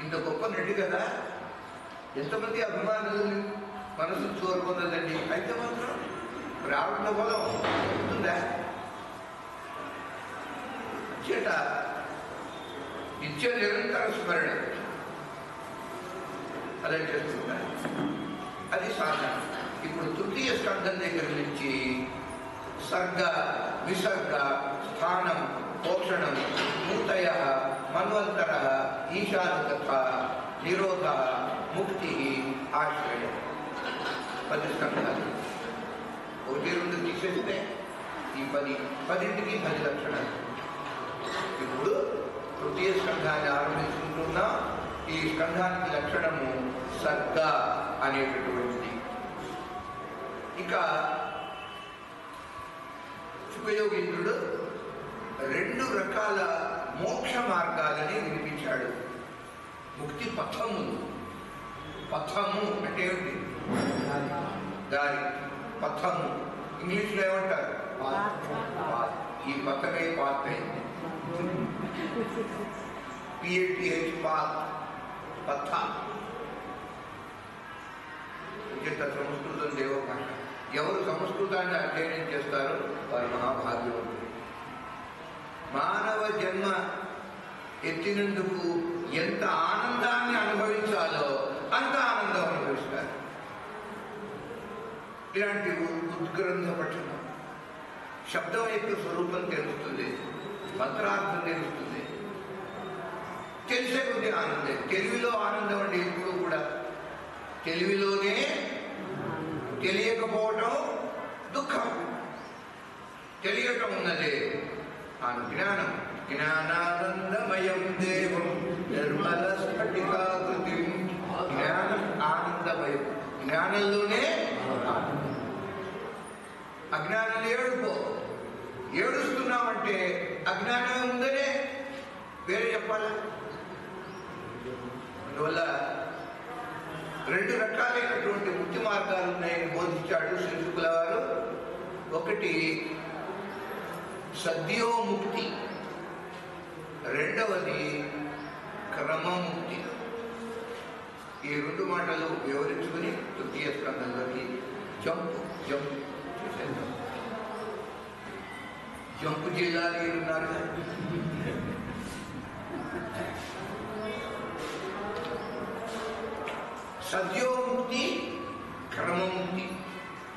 ఇంత గొప్ప నటి కదా, ఎంతమంది అభిమానులు మనసు కోరుకున్నదండి. అయితే మాత్రం రావణ బలం ఉంటుందా? చేట నిత్య నిరంతర స్మరణ అలా చేస్తున్నారు. అది సాధన. ఇప్పుడు తృతీయ స్కంధం దగ్గర నుంచి సర్గ, విసర్గ, స్థానం, పోషణం, మూతయ, మన్వంతర, ఈశానతథ, నిరోధ, ముక్తి, ఆశ్రయం, 10 స్కంధాలు. 1-2 తీసేస్తే ఈ 10కి 10 లక్షణాలు. ఇప్పుడు తృతీయ స్కంధాన్ని ఆరంభించుకుంటున్నా. ఈ స్కంధానికి లక్షణము సర్గ అనేటటువంటిది. ఇక శుభయోగీంద్రుడు 2 రకాల మోక్ష మార్గాలని వినిపించాడు. ముక్తి పథములు. పథము అంటే ఏమిటి? దారి. పథము ఇంగ్లీష్లో ఏమంటారు? ఈ పథమే పాత్ అయింది. PATH పాత్, పథ. సంస్కృతం దేవభాష. ఎవరు సంస్కృతాన్ని అధ్యయనం చేస్తారో వారు మహాభాగ్యవంతులు. మానవ జన్మ ఎత్తినందుకు ఎంత ఆనందాన్ని అనుభవించాలో అంత ఆనందం అనుభవిస్తారు. ఇలాంటి ఉద్గ్రంథ పఠనం శబ్దం యొక్క స్వరూపం తెలుస్తుంది, మంత్రార్థం తెలుస్తుంది. తెలిసే కొద్ది ఆనందం. తెలివిలో ఆనందం అంటే ఎప్పుడు కూడా తెలివిలోనే, తెలియకపోవటం దుఃఖం. తెలియటం ఉన్నదే జ్ఞానం. జ్ఞానానందమయం దేవం నిర్మల స్ఫటికాకృతి. జ్ఞానం ఆనందమయం. జ్ఞానంలోనే ఆనందం. అజ్ఞానం ఏడుస్తున్నామంటే అజ్ఞానం ఉందనే వేరే చెప్పాలా? అందువల్ల 2 రకాలైనటువంటి ముక్తి మార్గాలు ఉన్నాయని బోధించాడు శ్రీశుకుల వారు. ఒకటి సద్యోముక్తి, రెండవది క్రమముక్తి. ఈ 2 మాటలు వివరించుకుని తృతీయ స్కంధంలోకి జంపు చేసేద్దాం. జంపు జిల్లాలు ఉన్నారు. సద్యోముక్తి, క్రమముక్తి.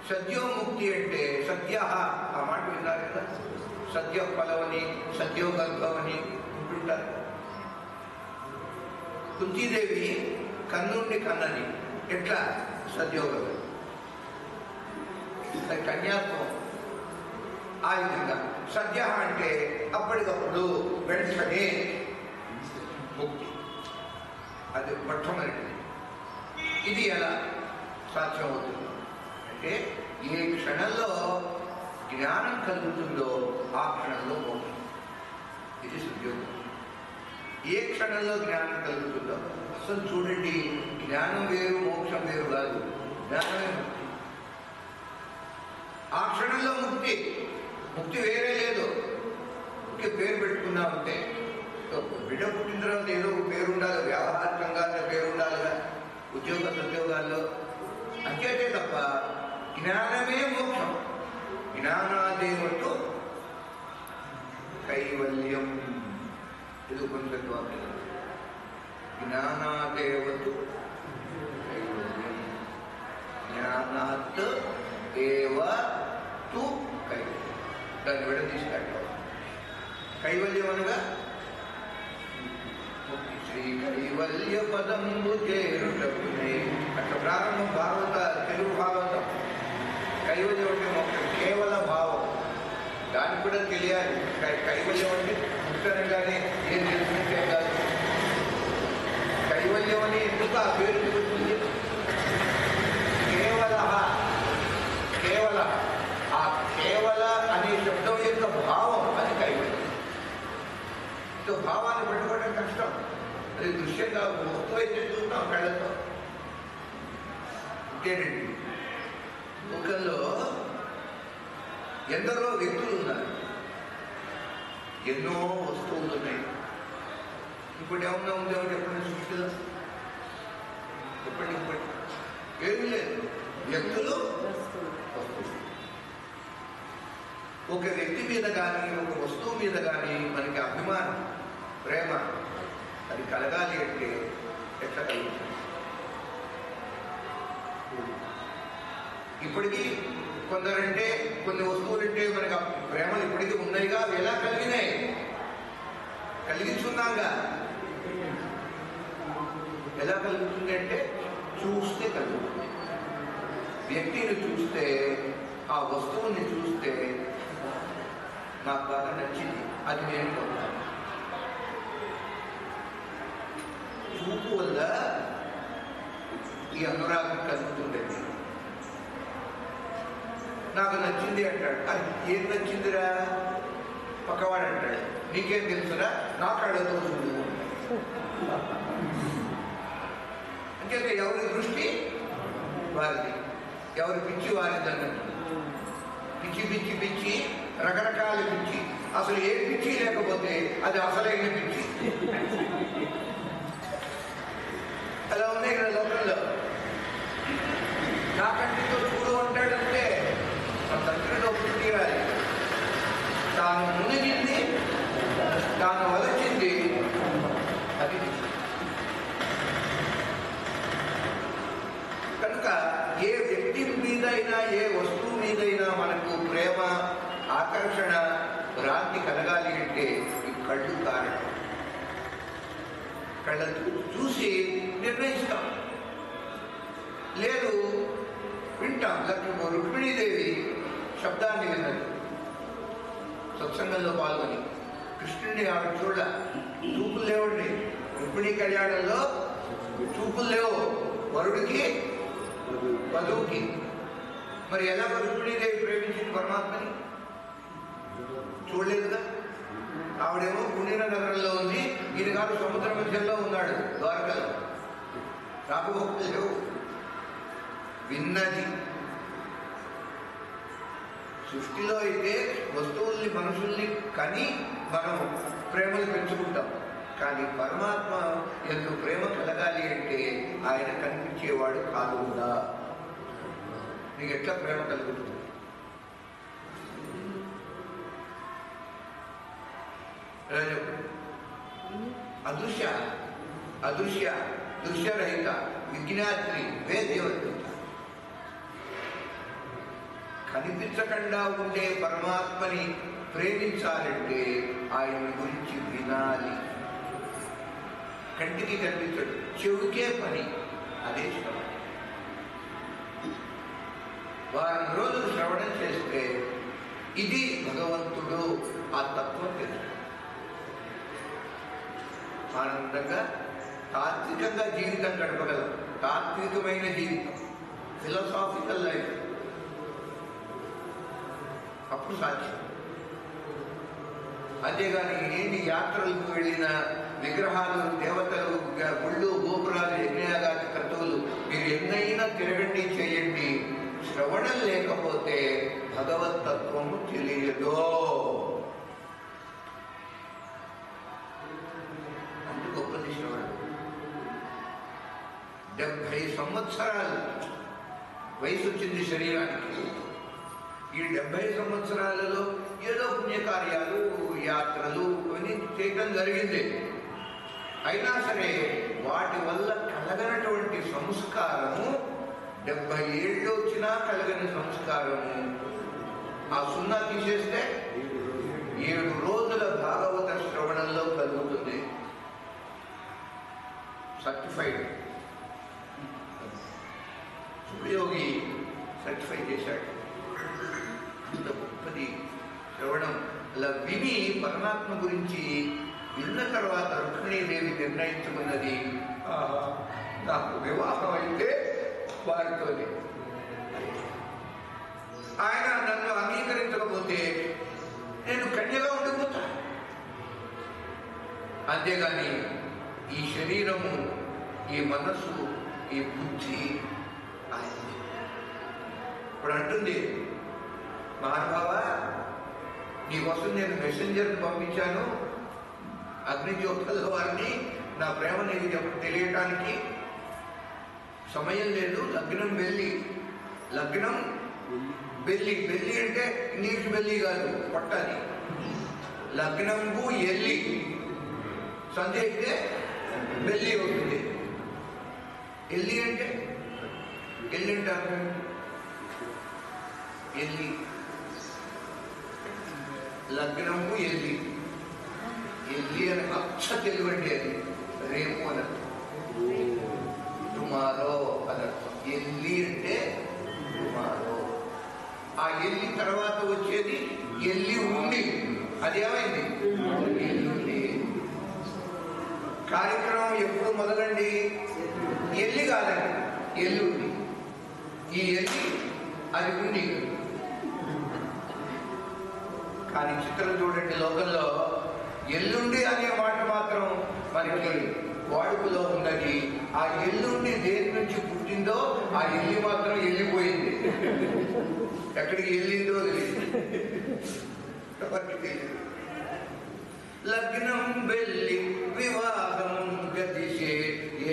సద్యోముక్తి అంటే సద్య, ఆ మాట విన్నారు కదా, సద్య ఫలవని, సద్యోగల్భవని ఉంటుంటారు. కుంతీదేవి కన్నుండి కన్నది. ఎట్లా? సద్యోగం, కన్యాత్వం. ఆ విధంగా సద్య అంటే అప్పటికప్పుడు వెంటనే ముక్తి. అది మొట్టమొదటిది. ఇది ఎలా సాధ్యమవుతుంది అంటే ఏ క్షణంలో జ్ఞానం కలుగుతుందో ఆ క్షణంలో మోక్షం. ఇది సద్యోగం. ఏ క్షణంలో జ్ఞానం కలుగుతుందో అసలు చూడండి, జ్ఞానం వేరు మోక్షం వేరు కాదు. జ్ఞానమే ముక్తి. ఆ క్షణంలో ముక్తి. ముక్తి వేరే లేదు. ముక్తి పేరు పెట్టుకున్నామంటే బిడ్డ పుట్టిన తర్వాత ఏదో ఒక పేరు ఉండాలి, వ్యావహారికంగా పేరు ఉండాలిగా, ఉద్యోగాల్లో. అంతేతే తప్ప జ్ఞానమే మోక్షం. జ్ఞానాదేవతో కైవల్యం. ఇది కొంచెం జ్ఞానాదేవతు కైవల్యం. జ్ఞానాత్ ఏవ తు కైవల్యం. దాన్ని విడదీస్తాడు. కైవల్యం అనగా శ్రీ కైవల్య పదంబు చేరుటకునే. అట్లా ప్రారంభం భాగవత, తెలుగు భాగవతం. కైవల్యం అంటే మోక్షం, కేవల భావం. దానికి కూడా తెలియాలి. కైవల్యం అంటే ముఖ్యంగానే ఏం తెలుసుకుంటే కాదు. కైవల్యం అని ఎందుకు ఆ పేరు చెబుతుంది? కేవల ఆ కేవల అనే శబ్దం యొక్క భావం అది కైవల్యం. భావాన్ని పట్టుకోవడం కష్టం. అది దృశ్యంగా ముఖ్యమైతే చూస్తాం కళ్ళతో. ఇంకేనండి, ముఖంలో ఎందరో వ్యక్తులు ఉన్నారు, ఎన్నో వస్తువులు ఉన్నాయి. ఇప్పుడు ఏమన్నా ఉందేమో చెప్పండి సృష్టిలో, చెప్పండి. ఇప్పటి ఏమీ లేదు. వ్యక్తులు, ఒక వ్యక్తి మీద కానీ ఒక వస్తువు మీద కానీ మనకి అభిమానం, ప్రేమ అది కలగాలి అంటే ఎట్లా కలుగుతుంది? ఇప్పటికీ కొందరంటే కొన్ని వస్తువులంటే మనకి ప్రేమలు ఇప్పటికీ ఉన్నాయిగా, అవి ఎలా కలిగినాయి? కలిగించున్నాగా. ఎలా కలుగుతుంది అంటే చూస్తే కలుగుతుంది. వ్యక్తిని చూస్తే, ఆ వస్తువుని చూస్తే నాకు బాగా నచ్చింది, అది నేను పొందాను. చూపు వల్ల ఈ అనురాగం కలుగుతుందండి. నాకు నచ్చింది అంటాడు, అది ఏం నచ్చిందిరా? పక్కవాడు అంటాడు, నీకేం తెలుసురా? నాకు అడగతో చూడు అంటే ఎవరి దృష్టి వారిది, ఎవరి పిచ్చి వారిది అన్నట్టు. పిచ్చి పిచ్చి పిచ్చి, రకరకాల పిచ్చి. అసలు ఏ పిచ్చి లేకపోతే అది అసలైన పిచ్చి. అలా ఉన్నాయి కదా లోకంలో. నా కంటితో చూడు అంటాడంటే మన దగ్గరలో పుట్టిరాలి. తాను మునిగింది, తాను వలచింది, అది కనుక ఏ వ్యక్తి మీదైనా ఏ వస్తువు మీదైనా మనకు ప్రేమ, ఆకర్షణ, భ్రాంతి కలగాలి అంటే ఈ కళ్ళు కారణం. కళ్ళతో చూసి నిర్ణయిస్తాం, లేదు వింటాం. రుక్మిణీదేవి శబ్దాన్ని విన్నది సత్సంగంలో పాల్గొని. కృష్ణుడిని ఆవిడ చూడ, చూపులు లేవండి. రుక్మిణీ కళ్యాణంలో చూపులు లేవు వరుడికి వధువుకి. మరి ఎలా రుక్మిణీదేవి ప్రేమించింది పరమాత్మని? చూడలేదుగా. ఆవిడేమో పుణ్య నగరంలో ఉంది, ఈయన గారు సముద్ర మధ్యంలో ఉన్నాడు ద్వారకలో. రాకపోకలు లేవు. విన్నది. సృష్టిలో అయితే వస్తువుల్ని, మనుషుల్ని కని మనం ప్రేమలు పెంచుకుంటాం. కానీ పరమాత్మ ఎందుకు ప్రేమ కలగాలి అంటే ఆయన కనిపించేవాడు కాదు కదా. నీకు ఎట్లా ప్రేమ కలుగుతుంది? అదృశ్య అదృశ్య దృశ్యరహిత విజ్ఞాత్రి వేదేవత. కనిపించకుండా ఉండే పరమాత్మని ప్రేమించాలంటే ఆయన గురించి వినాలి. కంటికి కనిపించడు, చెవుకే పని. అదే శ్రవణం. వారం రోజులు శ్రవణం చేస్తే ఇది భగవంతుడు, ఆ తత్వం తెలుసు. ఆనందంగా తాత్వికంగా జీవితం గడపగలం. తాత్వికమైన జీవితం, ఫిలాసాఫికల్ లైఫ్, అప్పుడు సాధ్యం. అంతేగాని ఎన్ని యాత్రలకు వెళ్ళిన విగ్రహాలు, దేవతలు, గుళ్ళు, గోపురాలు, యజ్ఞయాగాది క్రతువులు మీరు ఎన్నైనా తిరగండి, చేయండి, శ్రవణం లేకపోతే భగవతత్వము తెలియదు. అంత గొప్పది శ్రవణం. 70 సంవత్సరాలు వయసు వచ్చింది శరీరానికి. ఈ 70 సంవత్సరాలలో ఏదో పుణ్యకార్యాలు, యాత్రలు ఇవన్నీ చేయడం జరిగింది. అయినా సరే వాటి వల్ల కలగనటువంటి సంస్కారము, 70 ఏళ్ళు వచ్చినా కలగని సంస్కారము, ఆ 0 తీసేస్తే 7 రోజుల భాగవత శ్రవణంలో కలుగుతుంది. సర్టిఫైడ్. సుఖయోగి సర్టిఫై చేశాడు. అంత గొప్పది శ్రవణం. అలా విని పరమాత్మ గురించి విన్న తర్వాత రుక్మిణీదేవి నిర్ణయించుకున్నది, నాకు వివాహం అయితే వారితోనే. ఆయన నన్ను అంగీకరించకపోతే నేను కన్యగా ఉండిపోతా. అంతేగాని ఈ శరీరము, ఈ మనస్సు, ఈ బుద్ధి ఆయన. ఇప్పుడు అంటుంది, మహానుభావ నీకోసం నేను మెసెంజర్ని పంపించాను, అగ్నిజ్యోతుల వారిని నా ప్రేమ నీకు తెలియటానికి సమయం లేదు. లగ్నం బెల్లి, లగ్నం బెల్లి. బెల్లి అంటే ఇంగ్లీష్ బెల్లి కాదు, పట్టాలి. లగ్నంకు ఎల్లి, సంధి అయితే బెల్లి అవుతుంది. ఎల్లి అంటే ఎల్లి అంటే అర్థం ఎల్లి, లగ్నంకు ఎల్లి. ఎల్లి అని అచ్చ తెలుగు అంటే అది రేపు అనర్థం, టుమారో అనర్థం. ఎల్లి అంటే టుమారో. ఆ ఎల్లి తర్వాత వచ్చేది ఎల్లి ఉండి. అది ఏమైంది? ఎల్లుండి. కార్యక్రమం ఎప్పుడు మొదలండి? ఎల్లి కాదండి, ఎల్లుండి. ఈ ఎల్లి అది ఉండి. కానీ చిత్రం చూడండి, లోకంలో ఎల్లుండి అనే మాట మాత్రం మనకి వాడుకలో ఉన్నది. ఆ ఎల్లుండి దేని నుంచి పుట్టిందో ఆ ఎల్లి మాత్రం వెళ్ళిపోయింది. ఎక్కడికి వెళ్ళిందో తెలియదు. లగ్నం వెళ్ళి వివాహం గదిసే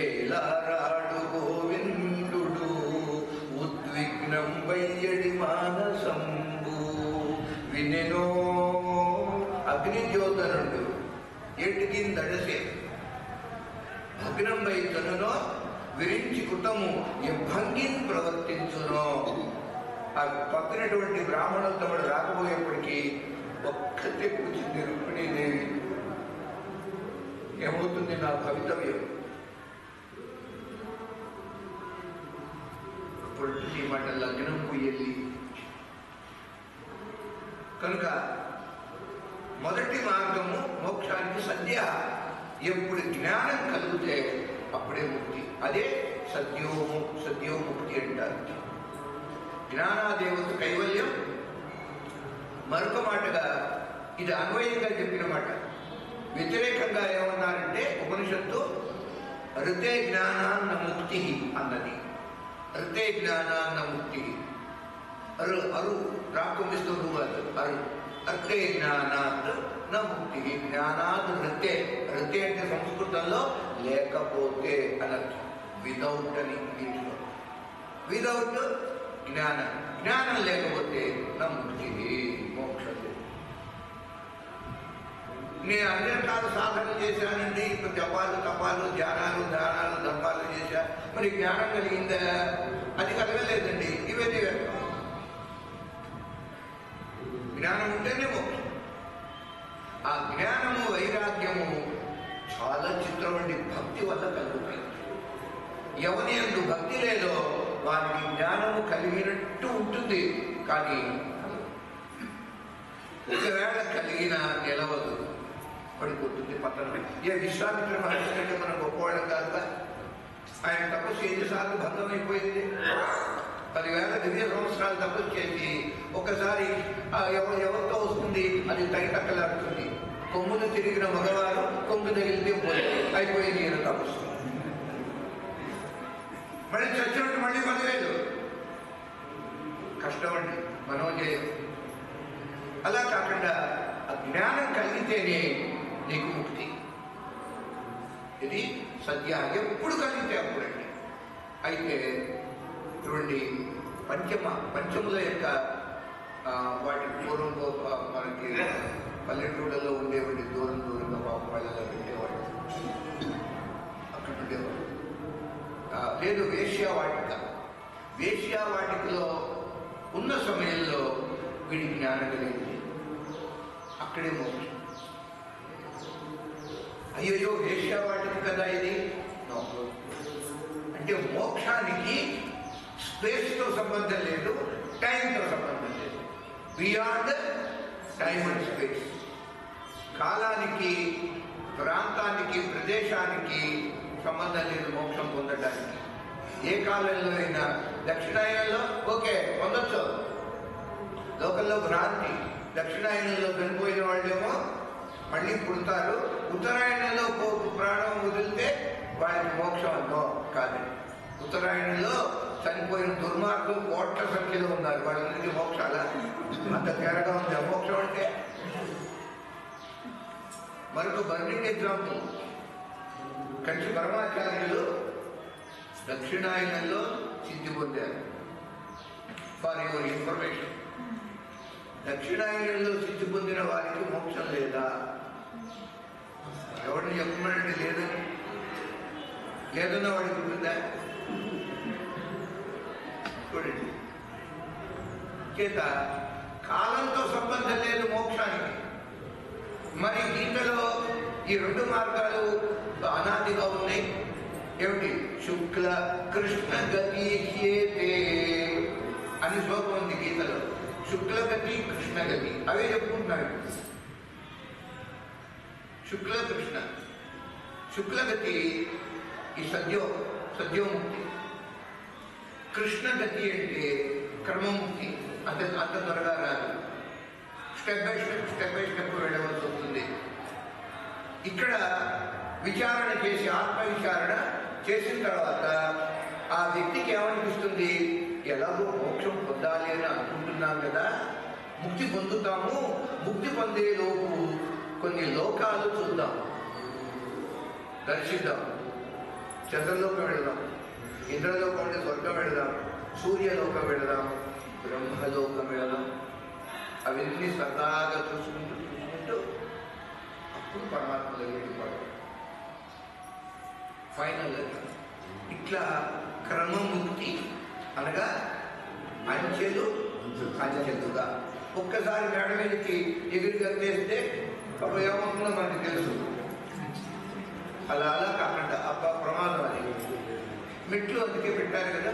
ఏలారాడు గోవిందుడు ఉద్విగ్నం వయ్యడి మానసంబు వినెనో. అగ్నిజ్యోతనుడు ఎటికి దడసే భగ్నం వై తనునో విరించి కుటము భంగిని ప్రవర్తించునో. ఆ పక్కనటువంటి బ్రాహ్మణోత్తముడు రాకపోయేప్పటికీ ఒక్కతే కూర్చుంది రుక్మిణీదేవి. ఏమవుతుంది నా భవితవ్యం? ఇప్పుడు ఈ మాట లగ్నం పోయేది. కనుక మొదటి మార్గము మోక్షానికి సద్య. ఎప్పుడు జ్ఞానం కలిగితే అప్పుడే ముక్తి. అదే సద్యోముక్తి అంటారు. జ్ఞానాదేవత కైవల్యం. మరొక మాటగా ఇది అన్వయంగా చెప్పిన మాట. వ్యతిరేకంగా ఏమన్నారంటే ఉపనిషత్తు ఋతే జ్ఞానాన్న ముక్తి అన్నది. ఋతే జ్ఞానాన్న ముక్తి. అరు రాకుమిస్తూ అరు అర్థే జ్ఞానాత్ నా ముక్తి. జ్ఞానాత్ ఋతే. ఋతే అంటే సంస్కృతంలో లేకపోతే అనర్థం. విదౌట్ అని ఇంగ్లీష్లో. విదౌట్ జ్ఞానం. జ్ఞానం లేకపోతే నా ముక్తి, మోక్షం. నేను అన్ని రకాల సాధన చేశానండి. ఇప్పుడు జపాలు తపాలు ధ్యానాలు దానాలు దంపాలు చేశా, మరి జ్ఞానం కలిగిందా? అది కలగలేదండి. ఇవన్నీ వ్యర్థం. జ్ఞానం ఉంటేనే మోక్షం. ఆ జ్ఞానము వైరాగ్యము చాలా చిత్రం అండి. భక్తి వల్ల కలుగుతాయి. ఎవరి యందు భక్తి లేదో వారికి జ్ఞానము కలిగినట్టు ఉంటుంది, కానీ ఒకవేళ కలిగిన నిలవదు, పడిపోతుంది పట్టణం. ఏ విశ్వామిత్ర మహర్షి అంటే మన గొప్పవాళ్ళం కాదు. ఆయన తపస్సు ఎన్నిసార్లు భంగం అయిపోయింది. 10,000 దివ్య సంవత్సరాలు తపస్సు చేసి ఒకసారి ఎవరితో వస్తుంది, అది తైతక్కలాడుతుంది. కొమ్మును తిరిగిన మగవారు కొమ్ము తగిలితే అయిపోయింది ఈయన తపస్సు. మళ్ళీ చచ్చినట్టు మళ్ళీ 10,000. కష్టం అండి, మనోజయం. అలా కాకుండా ఆ జ్ఞానం కలిగితేనే నీకు ముక్తి. ఇది సద్య. ఎప్పుడు కలిగితే అప్పుడండి. అయితే చూడండి, పంచముల యొక్క వాటి పూర్వంలో మనకి పల్లెటూళ్ళలో ఉండేవాడి దూరంగా పాపం వాళ్ళలో పెట్టేవాడు. అక్కడ ఉండేవాడు. లేదు, వేశ్యావాటిక. వేశ్యావాటికలో ఉన్న సమయంలో వీడి జ్ఞానం కలిగింది. అక్కడే మోక్షం. అయ్యో వేశ్యావాటిక కదా ఇది. అంటే మోక్షానికి స్పేస్తో సంబంధం లేదు, టైంతో సంబంధం లేదు. Beyond time and space. కాలానికి, ప్రాంతానికి, ప్రదేశానికి సంబంధం లేదు మోక్షం పొందడానికి. ఏ కాలంలో అయినా. దక్షిణాయనంలో ఓకే పొందొచ్చు, లోకల్లో భ్రాంతి. దక్షిణాయనంలో చనిపోయిన వాళ్ళేమో మళ్ళీ పుడతారు. ఉత్తరాయణంలో ప్రాణం వదిలితే వాళ్ళకి మోక్షం అందో కాదండి. ఉత్తరాయణంలో చనిపోయిన దుర్మార్గులు కోట్ల సంఖ్యలో ఉన్నారు. వాళ్ళందరికీ మోక్షాల అంత తేరగా ఉంది. మోక్షం అంటే మరొక బర్నింగ్ ఎగ్జాంపుల్, కంచి పరమాచార్యులు దక్షిణాయనంలో సిద్ధి పొందారు. ఫర్ యువర్ ఇన్ఫర్మేషన్, దక్షిణాయనంలో సిద్ధి పొందిన వారికి మోక్షం లేదా? ఎవరిని చెప్పమంటే లేదని, లేదన్న వాడికి ఉంటుందా? చూడండి, చేత కాలంతో సంబంధం లేదు మోక్షానికి. మరి గీతలో ఈ రెండు మార్గాలు అనాదిగా ఉన్నాయి. ఏమిటి? శుక్ల కృష్ణ గతి అని శ్లోకం ఉంది గీతలో. శుక్లగతి కృష్ణగతి అవే చెప్పుకుంటున్నాడు. శుక్ల కృష్ణ. శుక్లగతి ఈ సద్యోముక్తి. కృష్ణగతి అంటే క్రమముక్తి. అంత త్వరగా రాదు, స్టెప్ బై స్టెప్ వెళ్ళవలసి వస్తుంది. ఇక్కడ విచారణ చేసి, ఆత్మ విచారణ చేసిన తర్వాత ఆ వ్యక్తికి ఏమనిపిస్తుంది? ఎలాగో మోక్షం పొందాలి అని అనుకుంటున్నాం కదా, ముక్తి పొందుతాము. ముక్తి పొందేలోపు కొన్ని లోకాలు చూద్దాం, దర్శిద్దాం. చంద్రలోకం వెళదాం, ఇంద్రలోకం అంటే స్వర్గం వెళదాం, సూర్యలోకం వెళదాం, బ్రహ్మలోకం వెళదాం. అవన్నీ సరదాగా చూసుకుంటూ అప్పుడు పరమాత్మలో వెళ్ళిపోవడం ఫైనల్. ఇట్లా క్రమముక్తి అనగా అంచెలుగా. ఒక్కసారి మేడ మీదకి ఎగిరి కట్టేస్తే అప్పుడు ఏమవుతుందో మనకి తెలుసు. అలా కాకుండా అబ్బా ప్రమాదం అని మెట్లు అందుకే పెట్టారు కదా,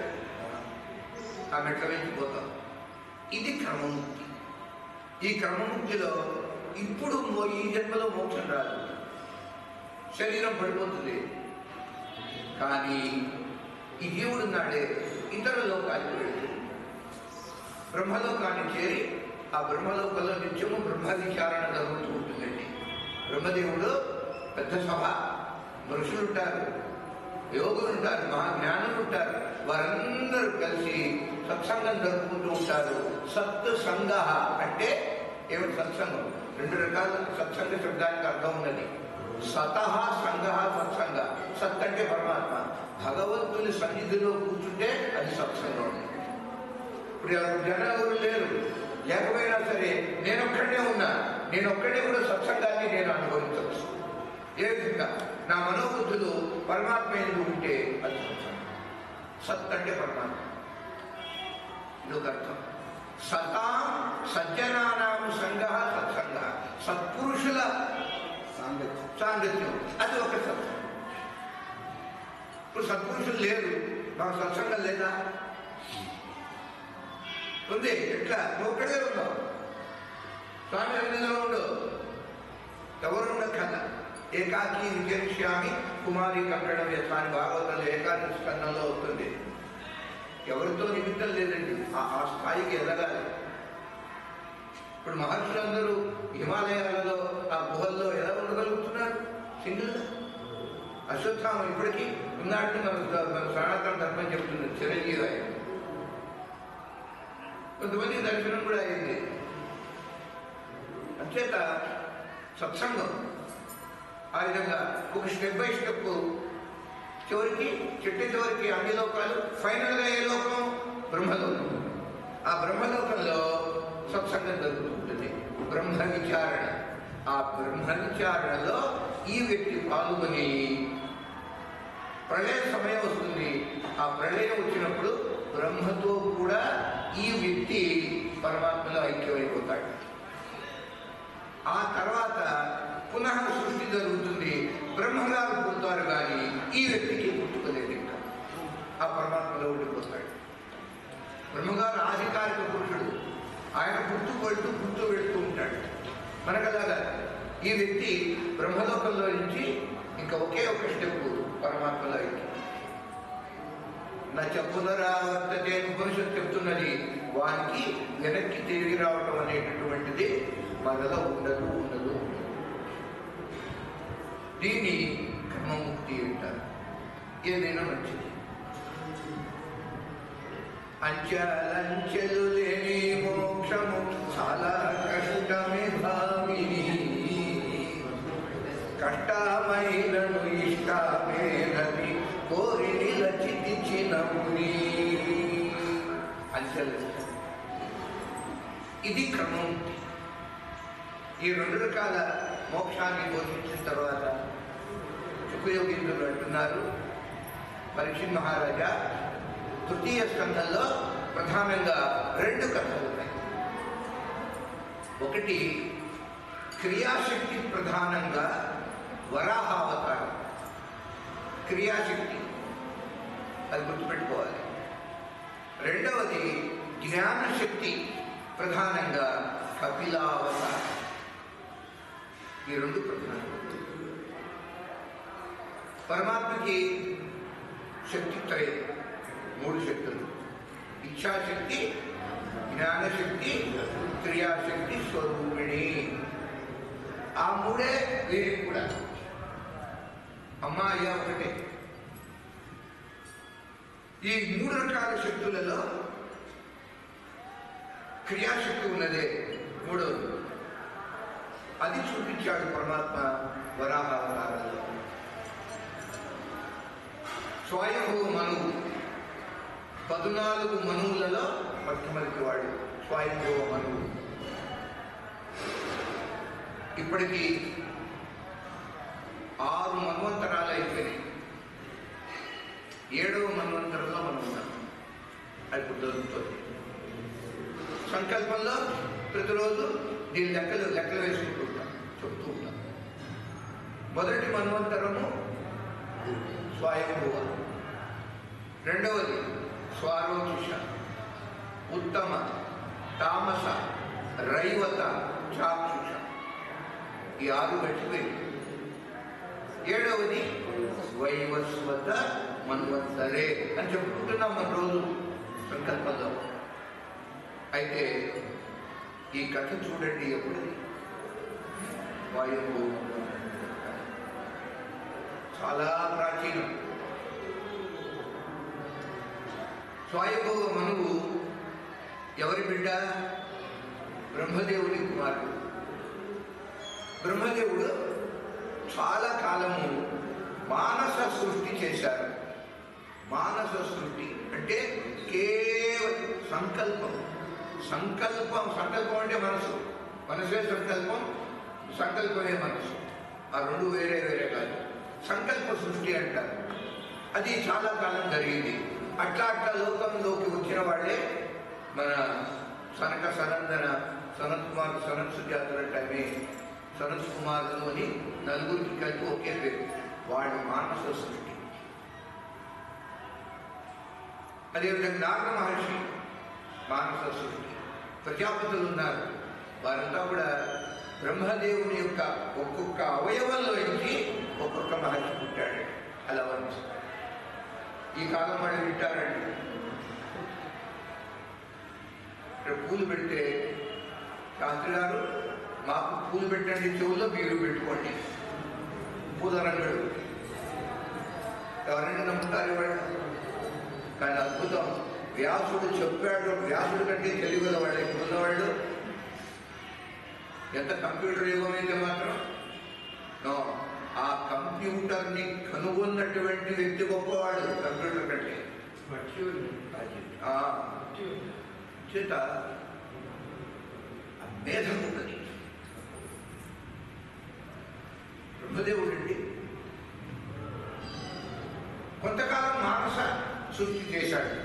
ఆ మెట్ల వెళ్ళిపోతాం. ఇది క్రమముక్తి. ఈ క్రమముక్తిలో ఇప్పుడు ఈ జన్మలో మోక్షం రాదు, శరీరం పడిపోతుంది. కానీ ఈ జీవుడు నాడే ఇతర లోకాలకు వెళుతూ బ్రహ్మలోకాన్ని చేరి ఆ బ్రహ్మలోకంలో నిత్యము బ్రహ్మ విచారణ జరుగుతూ ఉంటుందండి. బ్రహ్మదేవుడు పెద్ద సభ, ఋషులు ఉంటారు, యోగులు ఉంటారు, మహాజ్ఞానులు ఉంటారు. వారందరూ కలిసి సత్సంగం జరుపుకుంటూ ఉంటారు. సత్ సంగ అంటే ఏమిటి? సత్సంగం. రెండు రకాల సత్సంగ శబ్దానికి అర్థం ఉన్నది. సతః సంగ, సత్సంగ. సత్ అంటే పరమాత్మ. భగవంతుని సన్నిధిలో కూర్చుంటే అది సత్సంగం. ఇప్పుడు జనాలు లేరు, లేకపోయినా సరే నేనొక్కడే ఉన్నా, నేనొక్కడే కూడా సత్సంగాన్ని నేను అనుభవించవచ్చు. ఏ విధంగా? నా మనోబుద్ధులు పరమాత్మ ఎందుకు ఉంటే అది సత్సంగం. సత్ అంటే పరమాత్మ. ఇదొక అర్థం. సతాం సజ్జనానాం సంగ సత్సంగ. సత్పురుషుల సాంగత్యం అది ఒక సత్సంగం. ఇప్పుడు సత్పురుషులు లేరు, మాకు సత్సంగం లేదా? ఉంది. ఎట్లా? నువ్వు ఒక్కడే ఉన్నావు, స్వామి అన్నిలో ఉండు, ఎవరు ఉండక్కల. ఏకాకి విజయశ్యామి కుమారి కట్టడం యథా అని భాగవతంలో ఏకాదశి స్కందంలో వస్తుంది. ఎవరితో నిమిత్తం లేదండి, ఆ స్థాయికి ఎదగాలి. ఇప్పుడు మహర్షులందరూ హిమాలయాలలో ఆ గుహల్లో ఎలా ఉండగలుగుతున్నారు? సింగిల్గా. అశ్వత్థామ ఇప్పటికీ ఉన్నాడని మన సనాతన ధర్మం చెప్తున్నారు. చిరంజీవి ఆయన. కొంతమంది దర్శనం కూడా అయింది. అంచేత సత్సంగం ఆ విధంగా ఒక స్టెప్ బై స్టెప్ చివరికి చివరికి అన్ని లోకాలు, ఫైనల్గా ఏ లోకం? బ్రహ్మలోకం. ఆ బ్రహ్మలోకంలో సత్సంగం జరుగుతుంటుంది, బ్రహ్మ విచారణ. ఆ బ్రహ్మ విచారణలో ఈ వ్యక్తి పాల్గొని ప్రళయ సమయం వస్తుంది. ఆ ప్రళయం వచ్చినప్పుడు బ్రహ్మతో కూడా ఈ వ్యక్తి పరమాత్మలో ఐక్యమైపోతాడు. ఆ తర్వాత పునః సృష్టి జరుగుతుంది, బ్రహ్మగారు పుడతారు, కానీ ఈ వ్యక్తికి పుట్టుకోలేదు. ఇంకా ఆ పరమాత్మలో ఉండిపోతాడు. బ్రహ్మగారు ఆధికారిక పురుషుడు, ఆయన పుట్టు వెళుతూ ఉంటాడు. మనకలాగా ఈ వ్యక్తి బ్రహ్మలోకంలో నుంచి ఇంకా ఒకే ఒక స్టెప్ పరమాత్మలో అయింది. నచ పునరావర్తతే ఉపనిషత్తు చెప్తున్నది, వానికి వెనక్కి తిరిగి రావటం అనేటటువంటిది మనలో ఉండదు. దీన్ని క్రమముక్తి అంటారు. ఏదైనా మంచిది. అంచెలంచెలు లేని మోక్షము చాలా కష్టమే భావిని. అయినను ఇష్టమేనని కోరి నిలచితిచిన ముని అంచెలు. ఇది క్రమం. ఈ 2 రకాల మోక్షాన్ని బోధించిన తర్వాత ఉపయోగించులు అంటున్నారు పరీక్షిత్ మహారాజా, తృతీయ స్కంధంలో ప్రధానంగా 2 కథలు ఉన్నాయి. ఒకటి క్రియాశక్తి ప్రధానంగా వరాహావతారం, క్రియాశక్తి, అది గుర్తుపెట్టుకోవాలి. రెండవది జ్ఞానశక్తి ప్రధానంగా కపిలావతారం. ఈ 2 ప్రధానం. పరమాత్మకి శక్తి త్రయం, 3 శక్తులు: ఇచ్ఛాశక్తి, జ్ఞానశక్తి, క్రియాశక్తి స్వరూపిణి. ఆ 3 వీరికి కూడా. అమ్మాయి ఒకటే. ఈ 3 రకాల శక్తులలో క్రియాశక్తి ఉన్నదే మూడవది. అది చూపించాడు పరమాత్మ వరాహావతారంలో. స్వయంభూ మనువు, 14 మనువులలో మొట్టమొదటి వాడు స్వయంభూ మనువు. ఇప్పటికీ 6 మన్వంతరాలు అయిపోయినాయి. 7వ మన్వంతరంలో మనం ఉన్నాం. అది దొరుకుతుంది. సంకల్పంలో ప్రతిరోజు దీని లెక్కలు వేసుకుంటూ ఉంటాం, చెప్తూ ఉంటాం. మొదటి మన్వంతరము స్వయంభువ, రెండవది స్వారోచిష, ఉత్తమ, తామస, రైవత, చాక్షుష. ఈ 6 గట్టిపోయింది. 7వది వైవస్వత మన్వంతరే అని చెప్పుకుంటున్నాం మన రోజు సంకల్పంలో. అయితే ఈ కథ చూడండి, ఎప్పుడు వాయువు చాలా ప్రాచీనం. స్వయంభవ మనువు ఎవరి బిడ్డ? బ్రహ్మదేవుని కుమారుడు. బ్రహ్మదేవుడు చాలా కాలము మానస సృష్టి చేశారు. మానస సృష్టి అంటే కేవలం సంకల్పం. సంకల్పం అంటే మనసు, మనసే సంకల్పం, సంకల్పమే మనసు. ఆ 2 వేరే వేరే కాదు. సంకల్ప సృష్టి అంటారు. అది చాలా కాలం జరిగింది. అట్లా లోకంలోకి వచ్చిన వాళ్ళే మన సనక సనందన, సనత్ కుమార్, సనత్ సుజాతుల టైమే సనత్ కుమారులు అని 4 కలిపి ఒకే పేరు. వాడి మానస సృష్టి. అదేవిధంగా నారద మహర్షి మానస సృష్టి. ప్రజాపతులు ఉన్నారు, వారంతా కూడా బ్రహ్మదేవుని యొక్క ఒక్కొక్క అవయవంలో నుంచి ఒక్కొక్క మహర్షి పుట్టాడు. అలా వర్ణిస్తారు. ఈ కాలం వాళ్ళు వింటారండి. ఇక్కడ పూలు పెడితే శాస్త్రి గారు మాకు పూలు పెట్టండి, చెవుల్లో మీరు పెట్టుకోండి. పూలరంగడు ఎవరైనా నమ్ముతారు ఇవాళ? కానీ అద్భుతం, వ్యాసుడు చెప్పాడు. వ్యాసుడు కంటే తెలివిగల వాళ్ళు ఎక్కువ ఉన్నవాళ్ళు. ఎంత కంప్యూటర్ యుగమైతే మాత్రం ఆ కంప్యూటర్ని కనుగొన్నటువంటి వ్యక్తి గొప్పవాడు కంప్యూటర్ కంటే. చేత భేదం ఉన్నది. బ్రహ్మదేవుడు అండి కొంతకాలం మానస సృష్టి చేశాడు.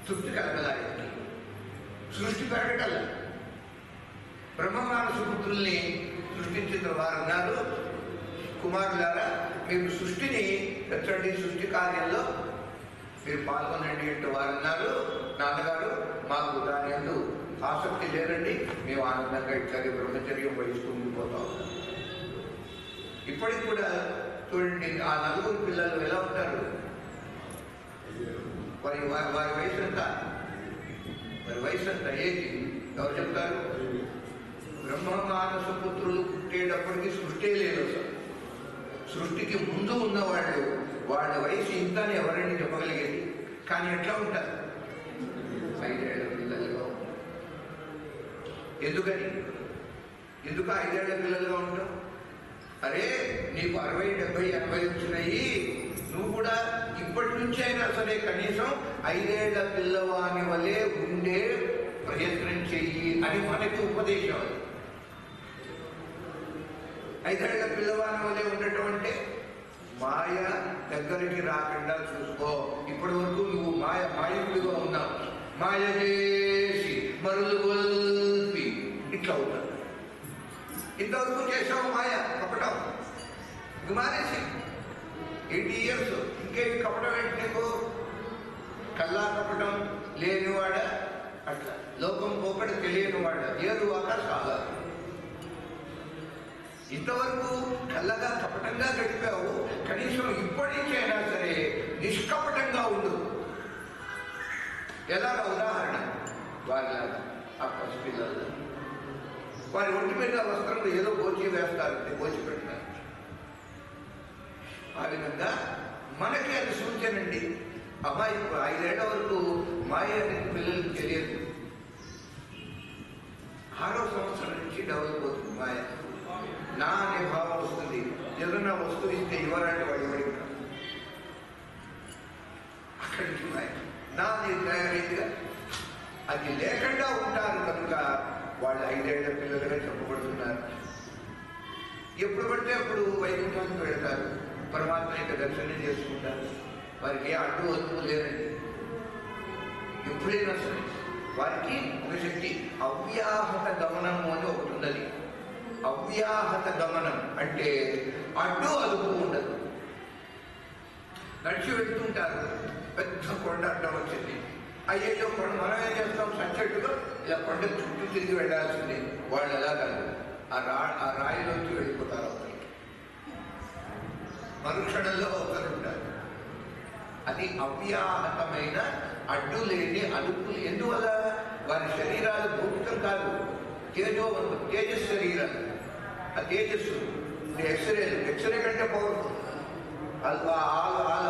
సృష్టి కలగలానికి సృష్టి పెరగటల. బ్రహ్మమానస పుత్రుల్ని సృష్టించిన వారు అన్నారు, కుమారులారా మీరు సృష్టిని పెట్టండి, సృష్టి కార్యంలో మీరు పాల్గొనండి అంటే వారు అన్నారు, నాన్నగారు మాకు దాని యందు ఆసక్తి లేదండి, మేము ఆనందంగా ఇట్లాగే బ్రహ్మచర్యం వహిస్తూ పోతాం. ఇప్పటికి కూడా చూడండి, ఆ 4 పిల్లలు ఎలా ఉంటారు? వారి వయసు ఎంత? వారి వయసు ఎంత? ఏది ఎవరు చెప్తారు? బ్రహ్మమానస పుత్రులు పుట్టేటప్పటికి సృష్టి లేదు అసలు. సృష్టికి ముందు ఉన్నవాళ్ళు వాళ్ళ వయసు ఇంత అని ఎవరైనా చెప్పగలిగేది? కానీ ఎట్లా ఉంటారు? 5 ఏళ్ల పిల్లలుగా ఉంటారు. ఎందుకు 5 ఏళ్ల పిల్లలుగా ఉంటాం? అరే నీకు 60, 70, 80 వచ్చినాయి, నువ్వు కూడా ఇప్పటి నుంచి అయినా సరే కనీసం 5 ఏళ్ల పిల్లవాని వలె ఉండే ప్రయత్నం చెయ్యి అని మనకి ఉపదేశం. 5 ఏళ్ల పిల్లవాని వలె ఉండటం అంటే మాయ దగ్గరికి రాకుండా చూసుకో. ఇప్పటి వరకు నువ్వు మాయకుడిగా ఉన్నావు, మాయ చేసి మరులు గొల్పి ఇట్లా అవుతావు. ఇంతవరకు చేసావు మాయ కపటం, ఇది మానేసి 80 years ఇంకేమి కపటం ఏంటి నీకు? కల్లా కపటం లేనివాడ, అట్లా లోకం పోకడ తెలియనివాడ ఏరువాక చాలా. ఇంతవరకు కళ్ళగా కపటంగా గడిపావు, కనీసం ఇప్పటి నుంచి అయినా సరే నిష్కపటంగా ఉండు. ఎలాగ ఉదాహరణ, వాళ్ళలాగా ఆ పసిపిల్లలు వారి ఒంటి మీద వస్త్రం ఏదో గోచి వేస్తారు, గోచి పెట్టినారు. ఆ విధంగా మనకి అది సూచనండి. అమ్మాయి 5 ఏళ్ల వరకు మాయ అనేది పిల్లలకి తెలియదు. 6వ సంవత్సరం నుంచి డెవలప్ అవుతుంది మాయ. నా అనే భావం వస్తుంది. ఏదన్నా వస్తువు ఇస్తే ఇవ్వరంటే వాడు ఎవరికి అక్కడి నుంచి మాయ నా అనేది తయారైందిగా. అది లేకుండా ఉంటారు కనుక వాళ్ళు 5 ఏళ్ల పిల్లలుగా చెప్పబడుతున్నారు. ఎప్పుడు పడితే అప్పుడు వైకుంఠానికి వెళ్తారు, పరమాత్మ యొక్క దర్శనం చేసుకుంటారు. వారికి అడ్డు వస్తువు లేదండి. ఎప్పుడైనా సరే వారికి ఒక శక్తి అవ్యాహత గమనము అని ఒకటి ఉన్నది. అవ్యాహత గమనం అంటే అడ్డు అదుపు ఉండదు. నడిచి వెళ్తుంటారు, పెద్ద కొండ అడ్డం వచ్చింది. అయ్యో కొండ, మనం ఏం చేస్తాం, సచ్చట్టుగా ఇలా కొండ చుట్టూ తిరిగి వెళ్ళాల్సిందే. వాళ్ళు ఎలా కాదు, ఆ రాయిలోంచి వెళ్ళిపోతారు అవతలకి, మరుక్షణంలో అవతలుంటారు. అది అవ్యాహతమైన అడ్డు లేని అదుపు. ఎందువల్ల? వారి శరీరాలు భౌతికం కాదు, తేజస్ శరీరాలు. ఆ తేజస్సు ఎక్స్రే కంటే పవర్ఫుల్.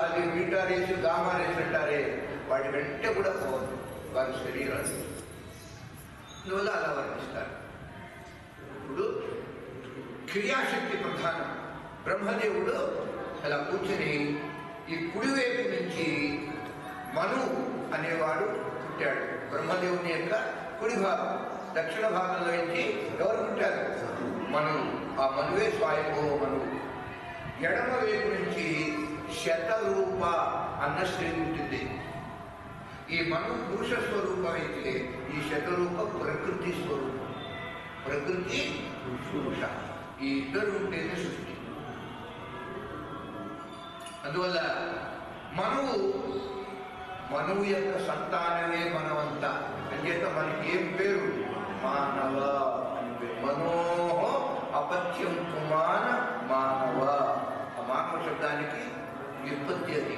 అది బీటా రేసు, గామా రేసు అంటారే, వాటి కంటే కూడా పవర్ఫుల్ వారి శరీరాలు. అందువల్ల అలా వర్ణిస్తారు. ఇప్పుడు క్రియాశక్తి ప్రధానం. బ్రహ్మదేవుడు అలా కూర్చొని ఈ కుడివైపు నుంచి మను అనేవాడు పుట్టాడు. బ్రహ్మదేవుని యొక్క కుడి భాగం, దక్షిణ భాగంలో నుంచి ఎవరు పుట్టారు? మనువు. ఆ మనువే స్వయంభవ మనువు. ఎడమ వైపు నుంచి శతరూప అన్న స్త్రీ పుట్టింది. ఈ మను పురుష స్వరూపం అయితే ఈ శతరూప ప్రకృతి స్వరూపం. ప్రకృతి పురుష, ఈ ఇద్దరు ఉంటేనే సృష్టి. అందువల్ల మనువు యొక్క సంతానమే మనమంతా. అంచేత మనకి ఏం పేరు? మానవ అని పేరు. మనోహ అపత్యం కుమాన మానవ. ఆ మానవ శబ్దానికి వ్యుత్పత్తి అది.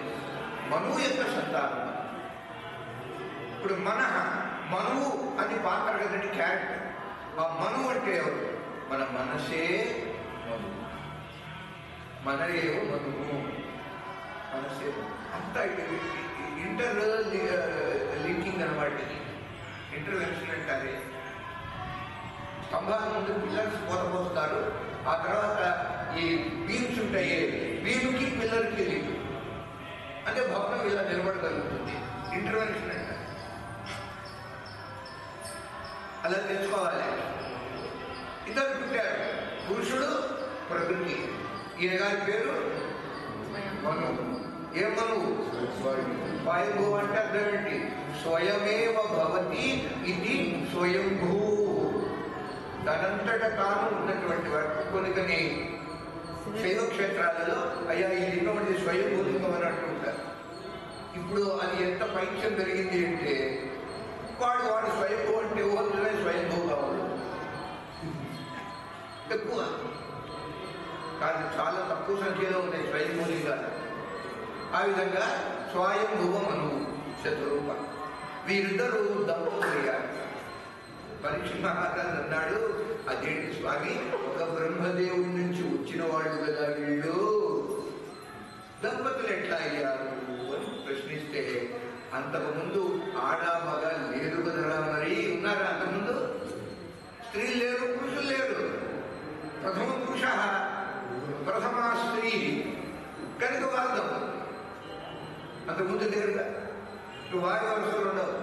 మనువు యొక్క సంతానం. ఇప్పుడు మనువు అని పాత్ర కదండి, క్యారెక్టర్. ఆ మనువు అంటే ఎవరు? మన మనసే మనువు. మనయేవ మనువు, మనసే అంత ఇంటర్ లింకింగ్ అనమాట. ఇంటర్వెన్షన్ అంటారే. స్తంభాల ముందు పిల్లర్స్ పోతపోస్తారు, ఆ తర్వాత ఈ బీమ్స్ ఉంటాయి, బీమ్కి పిల్లర్కి లింక్ అంటే భవనం ఇలా నిలబడగలుగుతుంది. ఇంటర్వెన్షన్ అంటారు. అలా తెలుసుకోవాలి. ఇద్దరు పుట్టారు, పురుషుడు ప్రకృతి. ఈయన గారి పేరు మను. ఏ మనువు? స్వయంభూ అంటే అర్థం ఏంటి? స్వయమేవ భవతి ఇది స్వయంభూ. తనంతట తాను ఉన్నటువంటి వాడు. కొన్ని శైవ క్షేత్రాలలో అయ్యా ఈ లింగం అంటే స్వయంభూలింగం అని అంటుంటారు. ఇప్పుడు అది ఎంత పైత్యం పెరిగింది అంటే వాడు స్వయంభూ అంటే ఓన్లే స్వయంభూ కావాలి. ఎక్కువ కానీ చాలా తక్కువ సంఖ్యలో ఉన్నాయి స్వయంభూలింగాలు. ఆ విధంగా స్వయంభువ మనువు, శతరూప. వీరిద్దరూ దంపతులయ్యారు. పరీక్ష మహారాజు అన్నాడు, అదేంటి స్వామి, ఒక బ్రహ్మదేవుడి నుంచి వచ్చిన వాళ్ళు కదా వీళ్ళు, దంపతులు ఎట్లా అయ్యారు అని ప్రశ్నిస్తే, అంతకుముందు ఆడ మగ లేదు కదరా, మరి ఉన్నారా? అంతకుముందు స్త్రీలు లేరు, పురుషులు లేరు. ప్రథమ పురుష ప్రథమా స్త్రీ కనుక వార్ధం. అంతకుముందు లేరుగా, వారి వరుసలు ఉండవు.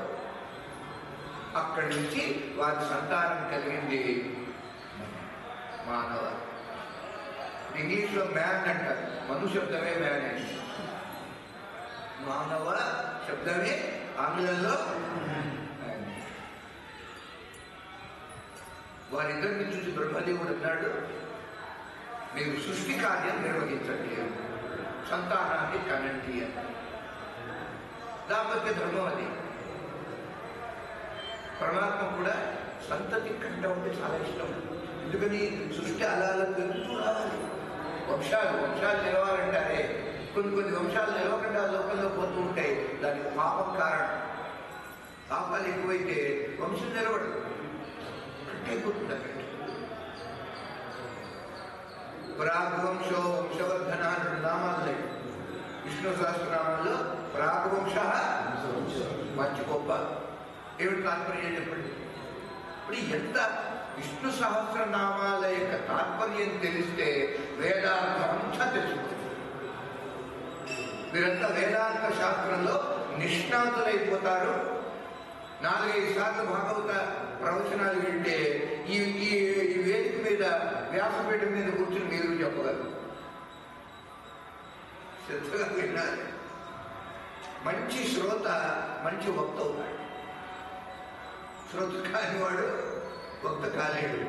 అక్కడి నుంచి వారి సంతానం కలిగింది మానవ. ఇంగ్లీష్లో మ్యాన్ అంటారు, మను శబ్దమే మ్యాన్ అండి. మానవ శబ్దమే ఆంగ్లంలో. వారిద్దరిని చూసి బ్రహ్మదేవుడు అన్నాడు, మీరు సృష్టి కార్యం నిర్వహించండి, సంతానాన్ని కనండి అని. దాంపత్య ధర్మం అది. పరమాత్మ కూడా సంతతి కంట ఉంటే చాలా ఇష్టం. ఎందుకని సృష్టి అలా అలా పెరుగుతూ రావాలి. వంశాలు నిలవాలంటారే, కొన్ని వంశాలు నిలవకుండా లోకంలో పోతూ ఉంటాయి. దానికి పాపం కారణం. పాపాలు ఎక్కువైతే వంశం నిలబడదు, కట్టయిపోతుంది. అక్కడ ప్రాగ్వంశో వంశవర్ధన నామాలు లేవు విష్ణు సహస్రనామాల్లో. ప్రాగ్వంశ మంచి గొప్ప. ఏమిటి తాత్పర్యం చెప్పండి. ఇప్పుడు ఎంత విష్ణు సహస్రనామాల యొక్క తాత్పర్యం తెలిస్తే వేదాంతం అంతా తెలుసుకుంటుంది. మీరంతా వేదాంత శాస్త్రంలో నిష్ణాతులైపోతారు. 4-5 సార్లు భాగవత ప్రవచనాలు వింటే ఈ వేదిక మీద వ్యాసపీఠం మీద కూర్చుని మీరు చెప్పగలరు. శ్రద్ధగా విన్నారు. మంచి శ్రోత మంచి వక్త అవుతాడు. శ్రోత కానివాడు వక్త కాలేడు.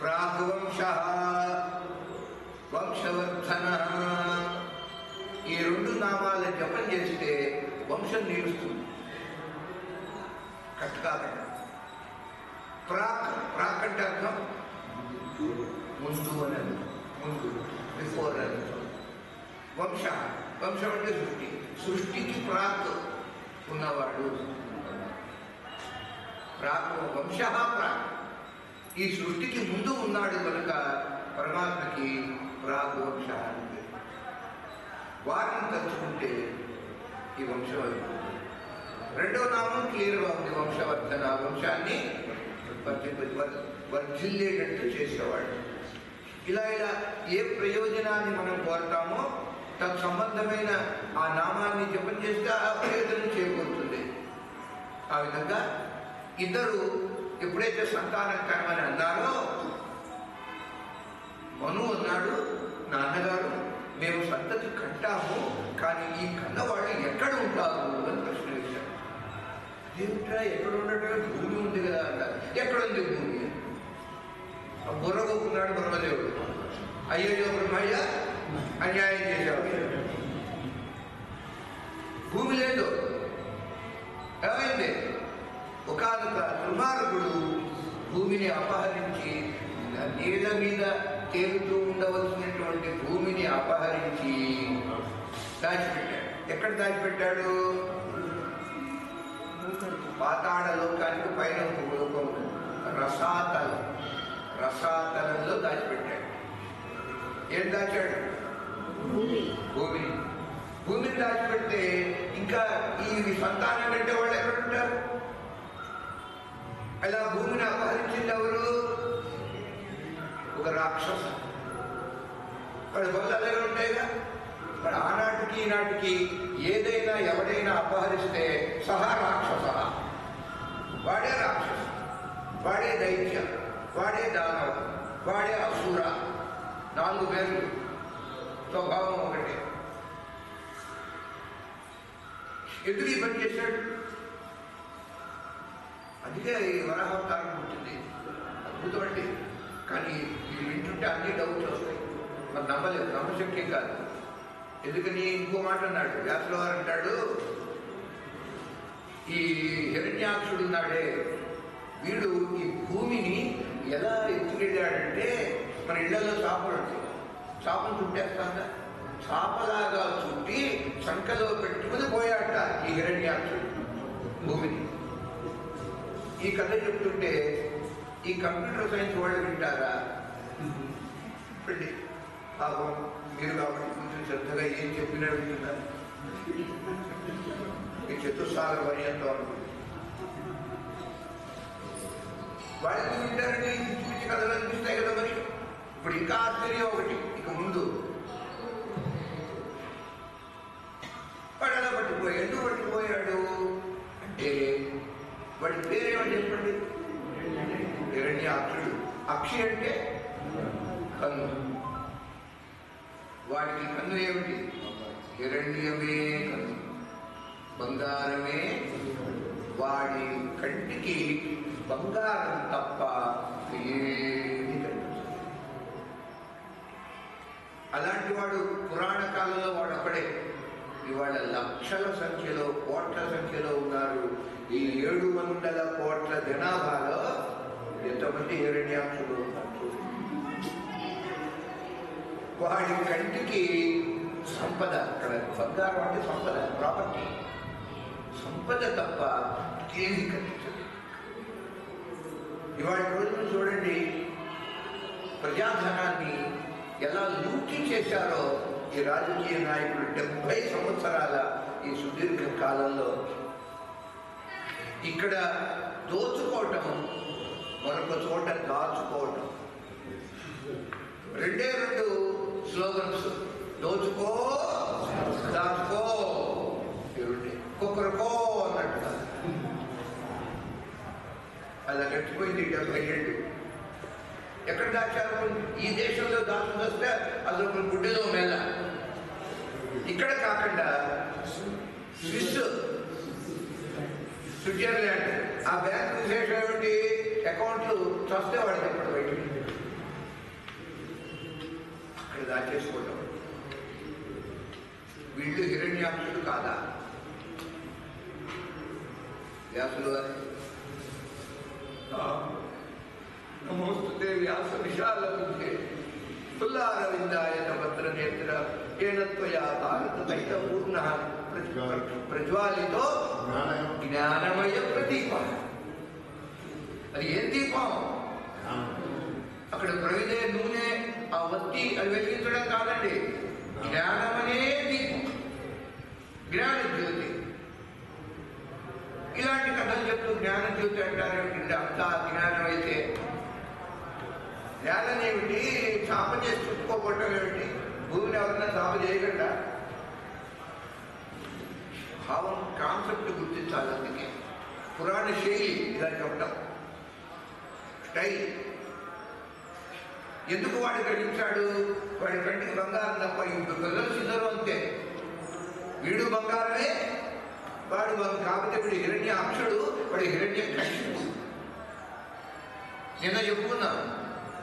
ప్రాగ్వంశ వంశవర్ధన, ఈ 2 నామాల జపం చేస్తే వంశం నిలుస్తుంది. కట్ కాకుండా. ప్రాక్ అంటే అర్థం ముందు అని, ముందు, బిఫోర్ అని. వంశం అంటే సృష్టికి ప్రాక్ ఉన్నవాడు. వంశ ప్రాక్, ఈ సృష్టికి ముందు ఉన్నాడు కనుక పరమాత్మకి ప్రాగ్వంశ అంటే. వారిని తలుచుకుంటే ఈ వంశం అయిపోతుంది. 2వ నామం క్లియర్గా ఉంది, వంశవర్ధన. వంశాన్ని వర్ధిల్లేటట్టు చేసేవాడు. ఇలా ఏ ప్రయోజనాన్ని మనం కోరతామో తత్సంబంధమైన ఆ నామాన్ని జపం చేస్తే ఆ ప్రయోజనం చేకూరుతుంది. ఆ విధంగా ఇద్దరు ఎప్పుడైతే సంతానం కనమని అన్నారో, మను అన్నాడు, నాన్నగారు మేము సంతతి కంటాము, కానీ ఈ కన్నవాళ్ళు ఎక్కడ ఉంటారు అని ప్రశ్న వేశారు. ఏమిట్రా ఎక్కడ ఉండటం, భూమి ఉంది కదా అంటారు. ఎక్కడుంది భూమి? బుర్రగొక్కున్నాడు బ్రహ్మదేవుడు. అయ్యో బ్రహ్మయ్య, అన్యాయం చేశావు. భూమి లేదు. ఏమైంది? ఒకానొక దుర్మార్గుడు భూమిని అపహరించి, నీళ్ల మీద తేలుతూ ఉండవలసినటువంటి భూమిని అపహరించి దాచిపెట్టాడు. ఎక్కడ దాచిపెట్టాడు? పాతాళ లోకానికి పైన ఒక లోకం, రసాతలంలో దాచిపెట్టాడు. ఏం దాచాడు? భూమిని దాచిపెడితే ఇంకా ఈ సంతానం కంటే వాళ్ళు ఎక్కడ ఉంటారు? అలా భూమిని అపహరించింది ఎవరు? ఒక రాక్షస. వాడి వల్ల అలాగే ఉంటాయిగా. మరి ఆనాటికి ఈనాటికి ఏదైనా ఎవడైనా అపహరిస్తే సహా రాక్షస. వాడే రాక్షస, వాడే దైత్య, వాడే దానవ, వాడే అసుర. 4 పేర్లు, స్వభావం ఒకటే. ఎదురు పని చేశాడు. అందుకే ఈ వరాహవతారం పుట్టింది. అద్భుతం అండి. కానీ ఇది వింటుంటే అన్ని డౌట్స్ వస్తాయి. మరి నమ్మలేదు, నమ్మశక్యం కాదు. ఎందుకని? ఇంకో మాట అన్నాడు వ్యాసుల వారు. అంటాడు, ఈ హిరణ్యాక్షుడు ఉన్నాడే, వీడు ఈ భూమిని ఎలా ఎత్తుకెళ్ళాడంటే, మన ఇళ్లలో చేపలు ఉంటాయి, చేపలు చుట్టేస్తాగా, చేపలాగా చుట్టి సంకలో పెట్టుకుని పోయాట ఈ హిరణ్యాక్షుడు భూమిని. ఈ కథ చెప్తుంటే ఈ కంప్యూటర్ సైన్స్ వాళ్ళు వింటారా? చెప్పండి. పాపం మీరు కాబట్టి కొంచెం శ్రద్ధగా ఏం చెప్పినా వింటున్నారు. ఈ చతుస్సాగర పర్యంతం అనుకుంటుంది. వాళ్ళకి వింటారండి, పిచ్చి పిచ్చి కథలు అనిపిస్తాయి కదా మరి. ఇప్పుడు ఇంకా ఆశ్చర్యం ఒకటి, ఇక ముందు వాడు ఎలా పట్టిపోయాడు? ఎందుకు పట్టిపోయాడు అంటే వాడి పేరేమని చెప్పండి? హిరణ్యాక్షుడు. అక్షి అంటే కన్ను. వాడికి కన్ను ఏమిటి? హిరణ్యమే కన్ను, బంగారమే. వాడి కంటికి బంగారం తప్ప ఏది కనిపించదు. అలాంటి వాడు పురాణ కాలంలో వాడు అక్కడే. ఇవాళ లక్షల సంఖ్యలో, కోట్ల సంఖ్యలో ఉన్నారు. ఈ 700 కోట్ల జనాభాలో ఎంతమంది హిరణ్యాక్షులు ఉన్నారు? వాడి కంటికి సంపద, అక్కడ బంగారం అంటే సంపద, ప్రాపర్టీ, సంపద తప్ప ఏది కనిపించదు. ఇవాళ రోజున చూడండి, ప్రజాధనాన్ని ఎలా లూటీ చేశారో ఈ రాజకీయ నాయకులు 70 సంవత్సరాల ఈ సుదీర్ఘ కాలంలో. ఇక్కడ దోచుకోవటం, మరొక చోట దాచుకోవటం. రెండే రెండు స్లోగన్స్, దోచుకో దాచుకో, కుక్కరకో అన్నట్టుగా. అలా గడిచిపోయింది 70 ఏళ్ళు. ఎక్కడ దాచారు? ఈ దేశంలో దాచుకొస్తే అది ఒక గుడ్డెలో మేళ. ఇక్కడ కాకుండా స్విట్జర్లాండ్, ఆ బ్యాంకు విశేషం ఏమిటి? అకౌంట్లు చూస్తే వాడికి ఎక్కడ బయటికి అక్కడ దాచేసుకోవటం. వీళ్ళు హిరణ్యాక్షుడు కాదా? వ్యాసులు వారి నమోస్తుతే వ్యాస విశాల బుద్ధే తుల్లారవిందాయన భద్ర నేత్ర ఏనత్వయా భారత తైత పూర్ణ ప్రజ్వాలితో జ్ఞానమయ ప్రదీపం. అది ఏం దీపం? అక్కడ ప్రవిదే నూనె, ఆ వత్తి అది వెలిగించడం కాదండి, జ్ఞానమనే దీపం, జ్ఞాన జ్యోతి. ఇలాంటి కథలు చెప్తూ జ్ఞాన జ్యోతి అంటారేమిటండి? అంతా జ్ఞానం అయితే జ్ఞానం ఏమిటి? చాప చేసి చుట్టుకోవటం ఏమిటి? భూమిని ఎవరన్నా చాప చేయకుండా భావం, కాన్సెప్ట్ గుర్తించాలి. అందుకే పురాణ శైలి ఇలా చెప్పటం, స్టైల్. ఎందుకు వాడు గ్రహించాడు? వాడి కంటికి బంగారం తప్ప. ఇప్పుడు ప్రదర్శించరు అంతే. వీడు బంగారమే, వాడు కాకపోతే వీడు హిరణ్యాక్షుడు, వాడు హిరణ్యకశిపుడు. నిన్న చెప్పుకున్నాం,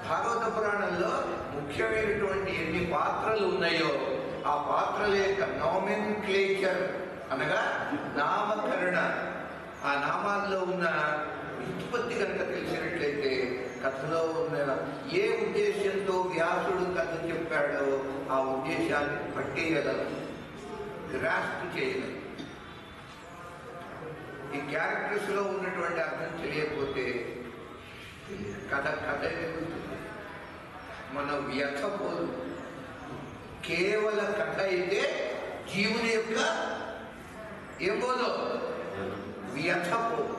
భాగవత పురాణంలో ముఖ్యమైనటువంటి ఎన్ని పాత్రలు ఉన్నాయో ఆ పాత్రల యొక్క నామెన్క్లేచర్ అనగా నామకరణ, ఆ నామాల్లో ఉన్న వ్యుత్పత్తి కనుక తెలిసినట్లయితే కథలో ఉన్న ఏ ఉద్దేశంతో వ్యాసుడు కథ చెప్పాడో ఆ ఉద్దేశాన్ని పట్టేయగలరు, గ్రాస్ప్ చేయగలరు. ఈ క్యారెక్టర్స్ లో ఉన్నటువంటి అర్థం తెలియకపోతే కథ కథ మన వ్యథ పోదు. కేవల కథ అయితే జీవుని యొక్క ఏం పోదు, వ్యథ పోదు.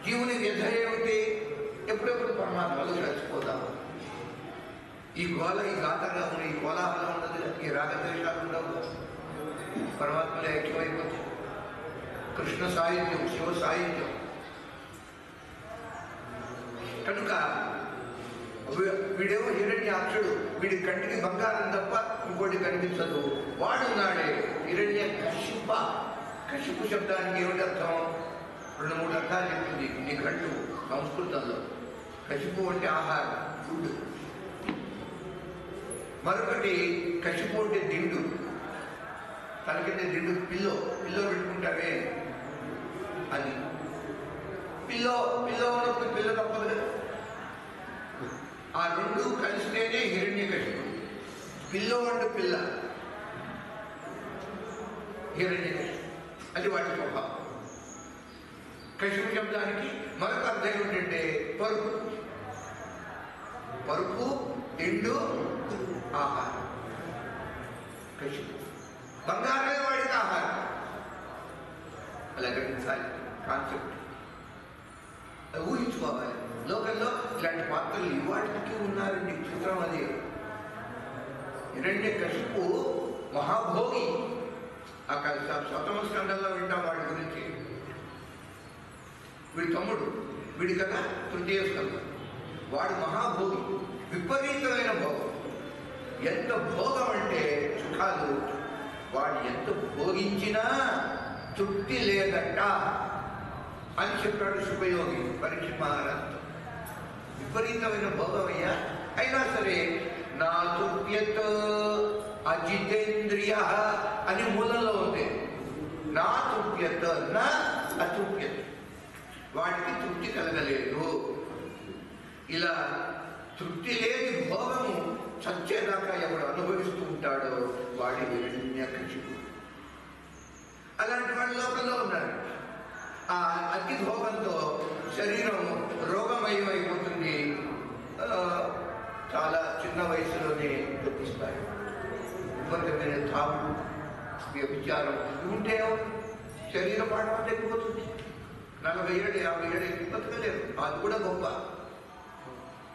జీవుని వ్యథ ఏమిటి? ఎప్పుడెప్పుడు పరమాత్మలో కలిసిపోతాము. ఈ గోళ, ఈ గాతగా ఉన్న ఈ కోలాహలం ఉన్నది, ఈ రాగద్వేషాలు ఉండవు, పరమాత్మలో ఐక్యమైపోతుంది. కృష్ణ సాహిత్యం, శివ సాహిత్యం. కనుక వీడేమో హిరణ్యాక్షుడు, వీడి కంటికి బంగారం తప్ప ఇంకోటి కనిపించదు. వాడు నాడే హిరణ్య కశిప. కశిపు శబ్దానికి ఏమిటి అర్థం? 2-3 అర్థాలు చెప్పింది నిఘంటు సంస్కృతంలో. కశిపు అంటే ఆహారం, ఫుడ్. మరొకటి కశిపు అంటే దిండు, తనకంటే దిండు, పిల్లో పెట్టుకుంటావే అది. పిల్లో ఉన్నప్పుడు పిల్ల తప్పదు కదా. ఆ రెండు కలిస్తేనే హిరణ్యకశిపుడు. పిల్లో అంటే పిల్ల, హిరణ్యకశిపుడు, అది వాటి స్వభావం. కశిపు శబ్దానికి మరొక అర్థం ఏమిటంటే పరుపు, దిండు, ఆహారం. కశిపు బంగారమే వాడికి ఆహారం. అలా గ్రహించాలి కాన్సెప్ట్, ఊహించుకోవాలి. లోకంలో ఇలాంటి పాత్రలు ఇవాటికి ఉన్నారండి. చిత్రం అది. హిరణ్యకశిపు మహాభోగి. అక్కడ సప్తమ స్కంధంలో వింటాం వాడి గురించి. వీడి తమ్ముడు, వీడి కదా తృతీయ స్కంధం. వాడు మహాభోగి, విపరీతమైన భోగం. ఎంత భోగం అంటే సుఖాలు, వాడు ఎంత భోగించినా తృప్తి లేదట అని చెప్పాడు శుభయోగి పరీక్ష మహారాజుతో. విపరీతమైన భోగం అయ్యా, అయినా సరే నా తృప్యత అజితేంద్రియ అని మూలంలో ఉంది. నా తృప్యత నా అతృప్యత, వాడికి తృప్తి కలగలేదు. ఇలా తృప్తి లేని భోగము చచ్చేదాకా ఎవడు అనుభవిస్తూ ఉంటాడో వాడి హిరణ్యకశిపుడు. అలాంటి వాడి లోకంలో ఉన్నాడు. ఆ అతి భోగంతో శరీరం రోగమయమైపోతుంది. చాలా చిన్న వయసులోనే గుర్తిస్తాయి. విపరీతమైన తాగుడు, వ్యభిచారం ఉంటే శరీరం పాడమంటే ఎక్కుపోతుంది. 40 ఏళ్ళు 50 ఏళ్ళు బతకలేరు. అది కూడా గొప్ప.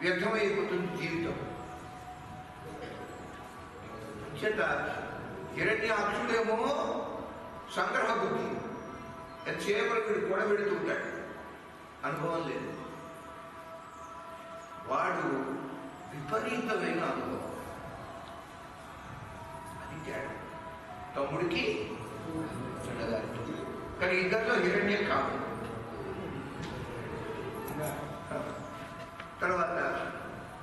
వ్యర్థమైపోతుంది జీవితం. చేత హిరణ్యాక్షుడేమో సంగ్రహ బుద్ధి, ఎంతసేపటి వీడు కూడా పెడుతూ ఉంటాడు, అనుభవం లేదు. వాడు విపరీతమైన అనుభవం. అది తేడా తమ్ముడికి చిన్నదానికి. కానీ ఇద్దరిలో హిరణ్యం కాదు. తర్వాత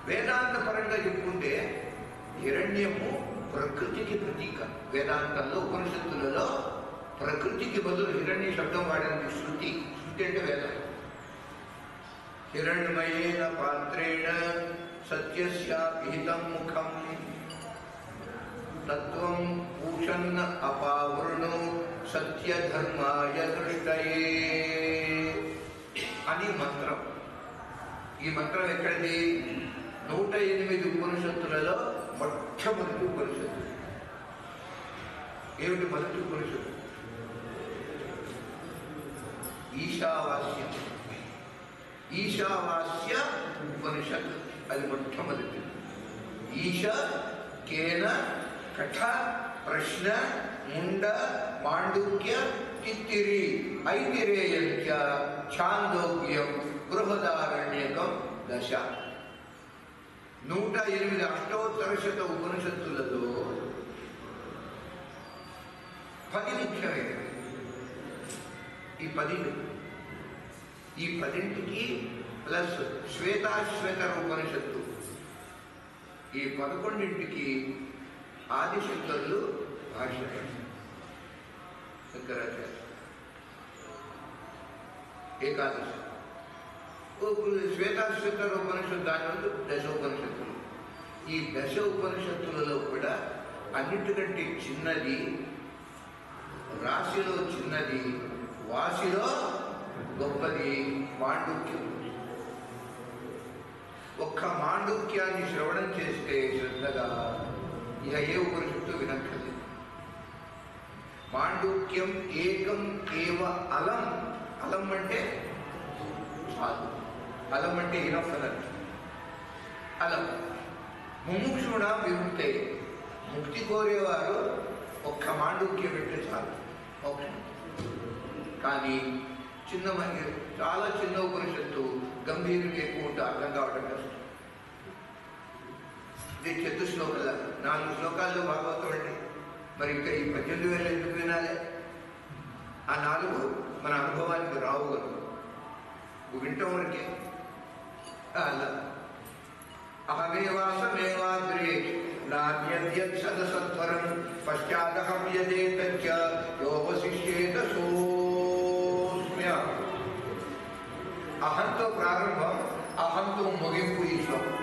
వేదాంత పరంగా చెప్పుకుంటే హిరణ్యము ప్రకృతికి ప్రతీక. వేదాంతంలో ఉపనిషత్తులలో ప్రకృతికి బదులు హిరణ్య శబ్దం వాడడానికి శృతి. శృతి అంటే వేదం. హిరణ్మయేన పాత్రేణ సత్యస్య విహితం ముఖం తత్వం పూషన్న అపావృణు సత్యధర్మాయ దృష్టయే అని మంత్రం. ఈ మంత్రం ఎక్కడిది? 108 ఉపనిషత్తులలో మొట్టమొదటి ఉపనిషత్తు. ఏమిటి మొదటి ఉపనిషత్తు? ఈశావాస్యం. ఈశావాస్య ఉపనిషత్తు అది మొట్టమొదటి. ఈశ కేన కఠ ప్రశ్న ముండ మాండూక్య తిత్తిరి ఐతిరేయంచ ఛాందోగ్యం బృహదారణ్యకం దశ. 108 అష్టోత్తర శత ఉపనిషత్తులలో 10 ముఖ్యమైనవి. ఈ 10కి ప్లస్ శ్వేతాశ్వేతర ఉపనిషత్తు, ఈ 11కి ఆదిశంకరులు భాష్య శంకరాచార్య ఏకాదశి. శ్వేతాశ్వేతర ఉపనిషత్తు దాని దశ ఉపనిషత్తులు. ఈ దశ ఉపనిషత్తులలో కూడా అన్నిటికంటే చిన్నది, రాశిలో చిన్నది, వాసిలో గొప్పది మాండూక్యం. ఒక్క మాండూక్యాన్ని శ్రవణం చేస్తే శ్రద్ధగా ఇక ఏ ఉపనిషత్తు వినక్కర్లేదు. మాండూక్యం ఏకం ఏవ అలం. అలం అంటే చాలు. అలం అంటే ఇనఫ్ అన్నట్టు. అలం ముముక్షుణ విముక్తే. ముక్తి కోరేవారు ఒక్క మాండూక్యం పెడితే చాలు మోక్షం. కానీ చాలా చిన్న ఉపనిషత్తు గంభీరంగా ఎక్కువ ఉంటే అర్థం కావడం కష్టం. ఇది 4 శ్లోకాల 4 శ్లోకాల్లో భాగవతం అండి. మరి ఇంకా ఈ 18,000 ఎందుకు వినాలి? ఆ 4 మన అనుభవానికి రావు కదా, వింటాం వరకే. అలా అహమేవాసమేవాగ్రే నాణ్యద్యత్సదసత్వరం పశ్చాదహం యదేతచ్చ యోగశిష్యేత సోస్మ్య. అహంతో ప్రారంభం, అహంతో ముగింపు ఈ శ్లోకం.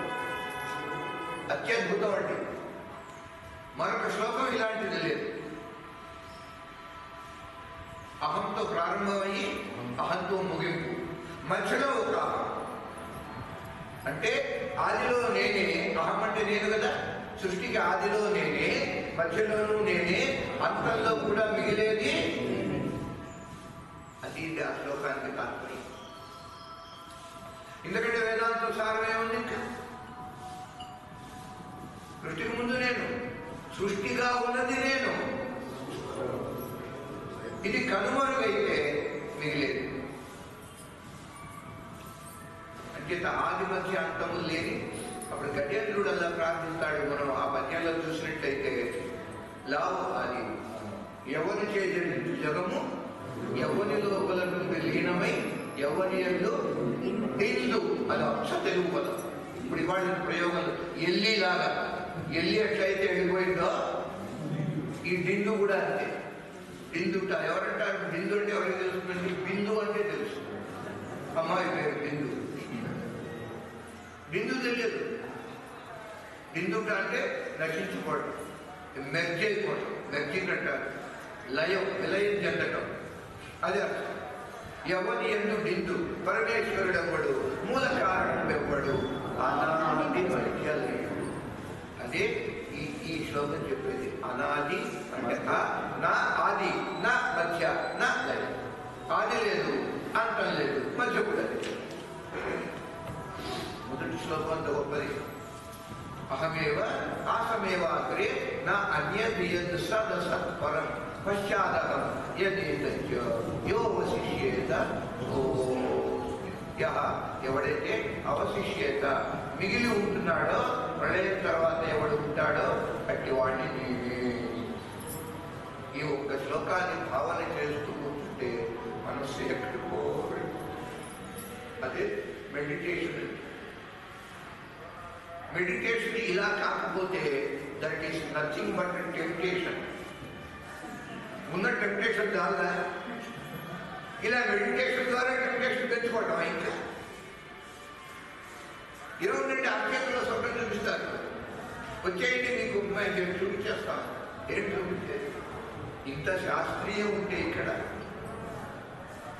అత్యద్భుతం అండి. మరొక శ్లోకం ఇలాంటిది లేదు. అహంతో ప్రారంభమయ్యి అహంతో ముగింపు, మధ్యలో ఒక అహం. అంటే ఆదిలో నేనే, అహం అంటే నేను కదా, సృష్టికి ఆదిలో నేనే, మధ్యలోనూ నేనే, అంతంలో కూడా మిగిలేది అది. ఆ శ్లోకానికి తాత్పర్యం. ఎందుకంటే వేదాంతం సారమే ఉంది. ఇంకా సృష్టికి ముందు నేను, సృష్టిగా ఉన్నది నేను. ఇది కనుమరుగైతే మిగిలేదు. అంచేత ఆది మధ్య అంతము లేని అప్పుడు గజేంద్రుడల్లా ప్రార్థిస్తాడు. మనం ఆ పద్యంలో చూసినట్టయితే లావు అది ఎవరి చేజెండు జగము ఎవరి లోపల నుండి లీనమై ఎవరి ఎందు దిందు, అది అంశ తెలుగు పదం. ఇప్పుడు ఇవాళ ప్రయోగం ఎల్లిలాగా, ఎల్లి ఎట్లయితే వెళ్ళిపోయిందో ఈ దిందు కూడా అంతే. బిందుట ఎవరంటారు? బిందు అంటే ఎవరికి తెలుస్తుంది? బిందు అంటే తెలుసు. అమ్మాయి పేరు బిందు. బిందు తెలియదు. బిందుట అంటే నశించుకోవడం, మెర్జ్ అయిపోవడం, మెర్జింగ్ అంటారు. విలయం చెందటం, అదే అర్థం. ఎవరి ఎందు బిందు, పరమేశ్వరుడు ఎవ్వడు, మూల కారణం ఎవ్వడు, అనాది మధ్య లేడు. అదే ఈ శ్లోకం చెప్పేది. అనాది అంటే నా ఆది, నా మధ్య, నా లయం. ఆది లేదు, అంతం లేదు, మధ్య కూడా లేదు. మొదటి శ్లోకం అంత గొప్పది. అహమేవ ఆసమేవ అగ్రే నా అన్యద్ సత్పరం పశ్చాదహం యదేతత్య యో అవశిష్యేత ఎవడైతే అవశిష్యేత మిగిలి ఉంటున్నాడో, ప్రళయం తర్వాత ఎవడు ఉంటాడో అట్టి వాడిని నీవే. ఈ ఒక్క శ్లోకాన్ని భావన చేస్తూ కూర్చుంటే మనస్సు ఎక్కడికి పోవాలి. అదే మెడిటేషన్. మెడిటేషన్ ఇలా కాకపోతే that is nothing but temptation. ఉన్న టెంప్టేషన్ కాదా? ఇలా మెడిటేషన్ ద్వారా టెంప్టేషన్ పెంచుకోవటం. ఇంకా 20 నుండి అత్యంతలో స్వప్నం చూపిస్తారు. వచ్చేయండి మీకు నేను చూపించేస్తాను. ఏం చూపించేది? ఇంత శాస్త్రీయం ఉంటే ఇక్కడ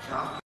శాస్త్ర